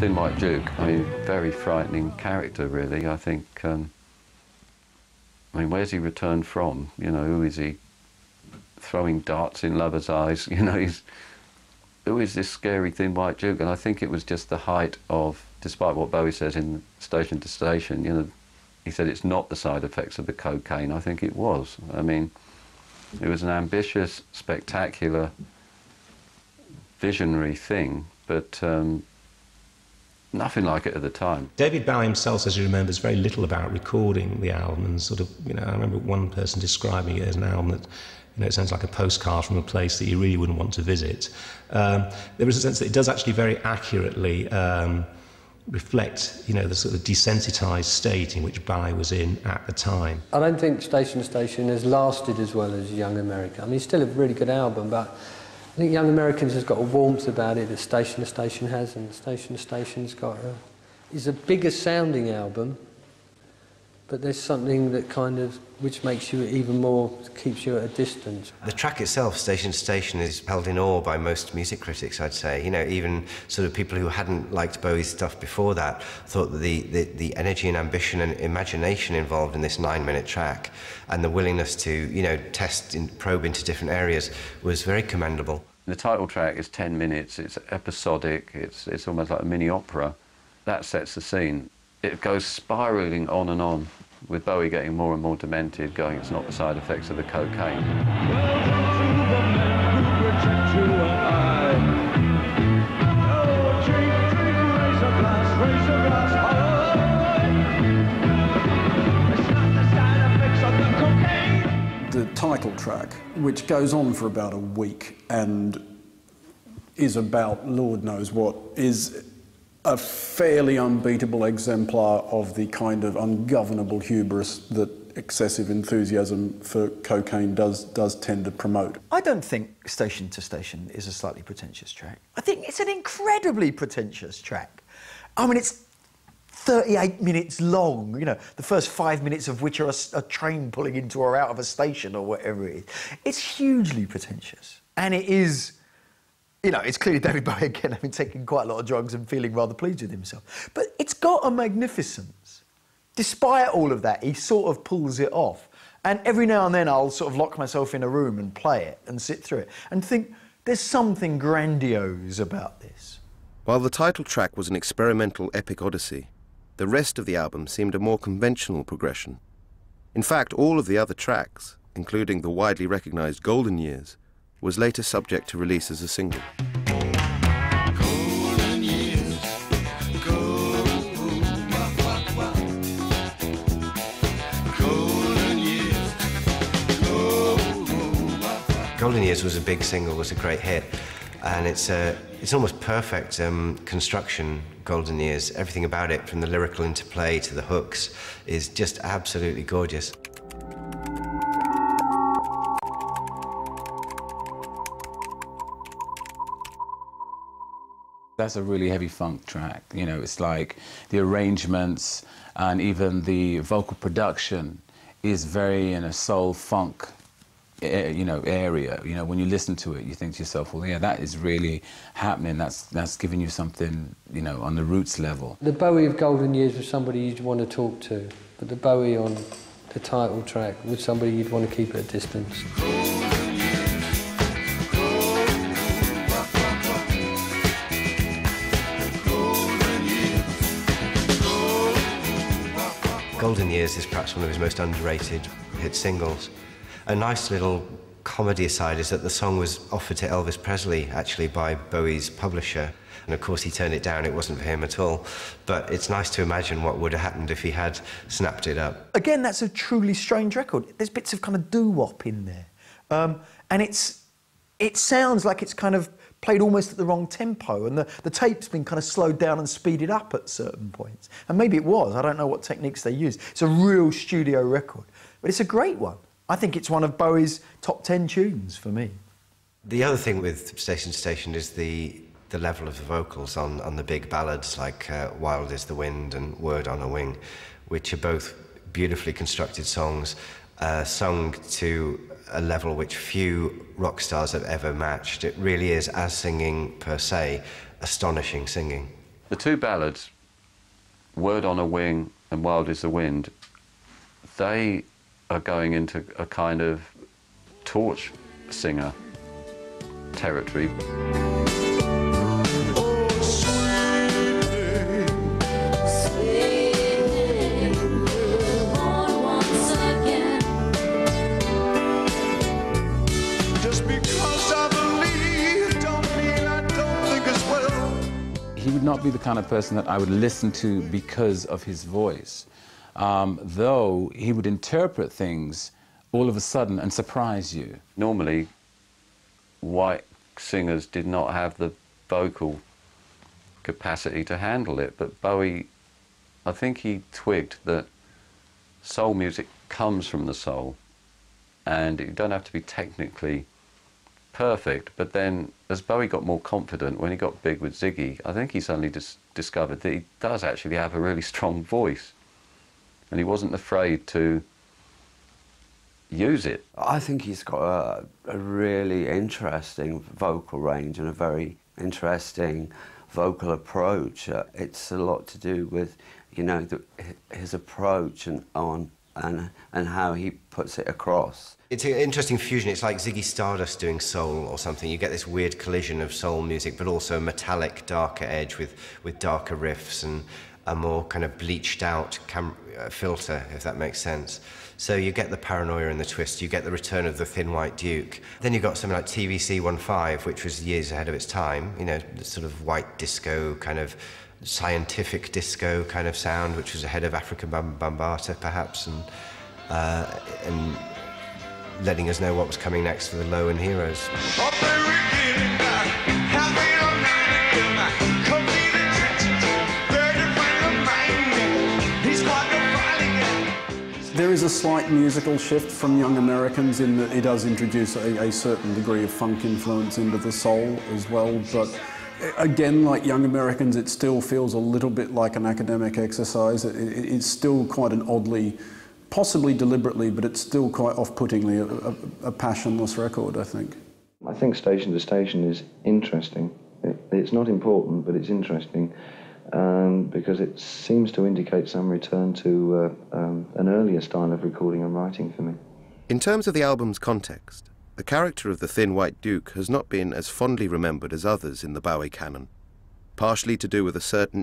Thin White Duke, I mean, very frightening character, really. I think, I mean, where's he returned from? You know, who is he throwing darts in lovers' eyes? You know, who is this scary Thin White Duke? And I think it was just the height of, despite what Bowie says in Station to Station, you know, he said it's not the side effects of the cocaine. I think it was. I mean, it was an ambitious, spectacular, visionary thing, but nothing like it at the time. David Bowie himself says he remembers very little about recording the album, and sort of, you know, I remember one person describing it as an album that, you know, it sounds like a postcard from a place that you really wouldn't want to visit. There is a sense that it does actually very accurately reflect, you know, the sort of desensitised state in which Bowie was in at the time. I don't think Station to Station has lasted as well as Young America. I mean, it's still a really good album, but I think Young Americans has got a warmth about it that Station to Station has, and Station to Station's got is a bigger sounding album, but there's something that kind of, which makes you even more, keeps you at a distance. The track itself, Station to Station, is held in awe by most music critics, I'd say. You know, even sort of people who hadn't liked Bowie's stuff before that thought that the energy and ambition and imagination involved in this 9-minute track and the willingness to, you know, test and probe into different areas was very commendable. The title track is 10 minutes, it's episodic, it's almost like a mini opera. That sets the scene. It goes spiralling on, with Bowie getting more and more demented, going, it's not the side effects of the cocaine. The title track, which goes on for about a week and is about Lord knows what, is a fairly unbeatable exemplar of the kind of ungovernable hubris that excessive enthusiasm for cocaine does tend to promote. I don't think Station to Station is a slightly pretentious track. I think it's an incredibly pretentious track. I mean, it's 38 minutes long, you know, the first 5 minutes of which are a train pulling into or out of a station or whatever it is. It's hugely pretentious. And it is, you know, it's clearly David Bowie again, having taken quite a lot of drugs and feeling rather pleased with himself. But it's got a magnificence. Despite all of that, he sort of pulls it off. And every now and then I'll sort of lock myself in a room and play it and sit through it and think, there's something grandiose about this. While the title track was an experimental epic odyssey, the rest of the album seemed a more conventional progression. In fact, all of the other tracks, including the widely recognised Golden Years, was later subject to release as a single. Golden years, Golden Years was a big single, was a great hit, and it's almost perfect construction, Golden Years. Everything about it, from the lyrical interplay to the hooks, is just absolutely gorgeous. That's a really heavy funk track. You know, it's like the arrangements and even the vocal production is very in a soul funk, you know, area. You know, when you listen to it, you think to yourself, well, yeah, that is really happening. That's giving you something, you know, on the roots level. The Bowie of Golden Years was somebody you'd want to talk to, but the Bowie on the title track was somebody you'd want to keep at a distance. Golden Years is perhaps one of his most underrated hit singles. A nice little comedy aside is that the song was offered to Elvis Presley, actually, by Bowie's publisher. And of course he turned it down, it wasn't for him at all. But it's nice to imagine what would have happened if he had snapped it up. Again, that's a truly strange record. There's bits of kind of doo-wop in there. And it sounds like it's kind of played almost at the wrong tempo, and the tape's been kind of slowed down and speeded up at certain points. And maybe it was, I don't know what techniques they used. It's a real studio record, but it's a great one. I think it's one of Bowie's top 10 tunes for me. The other thing with Station to Station is the level of the vocals on the big ballads like Wild is the Wind and Word on a Wing, which are both beautifully constructed songs, sung to a level which few rock stars have ever matched. It really is, as singing per se, astonishing singing. The two ballads, Word on a Wing and Wild is the Wind, they are going into a kind of torch singer territory. He would not be the kind of person that I would listen to because of his voice, though he would interpret things all of a sudden and surprise you. Normally, white singers did not have the vocal capacity to handle it, but Bowie, I think he twigged that soul music comes from the soul, and you don't have to be technically perfect, but then as Bowie got more confident, when he got big with Ziggy, I think he suddenly discovered that he does actually have a really strong voice, and he wasn't afraid to use it. I think he's got a really interesting vocal range and a very interesting vocal approach. It's a lot to do with, you know, his approach and how he puts it across. It's an interesting fusion. It's like Ziggy Stardust doing soul or something. You get this weird collision of soul music, but also a metallic, darker edge with darker riffs and a more kind of bleached out filter, if that makes sense. So you get the paranoia and the twist, you get the return of the Thin White Duke. Then you've got something like TVC-15, which was years ahead of its time, you know, the sort of white disco, kind of scientific disco kind of sound, which was ahead of Africa Bambaataa, perhaps, and letting us know what was coming next for the Low End Heroes. There is a slight musical shift from Young Americans in that it does introduce a certain degree of funk influence into the soul as well, but again, like Young Americans, it still feels a little bit like an academic exercise. It's still quite an oddly, possibly deliberately, but it's still quite off-puttingly a passionless record, I think. I think Station to Station is interesting. It's not important, but it's interesting. Because it seems to indicate some return to an earlier style of recording and writing for me. In terms of the album's context, the character of the Thin White Duke has not been as fondly remembered as others in the Bowie canon, partially to do with a certain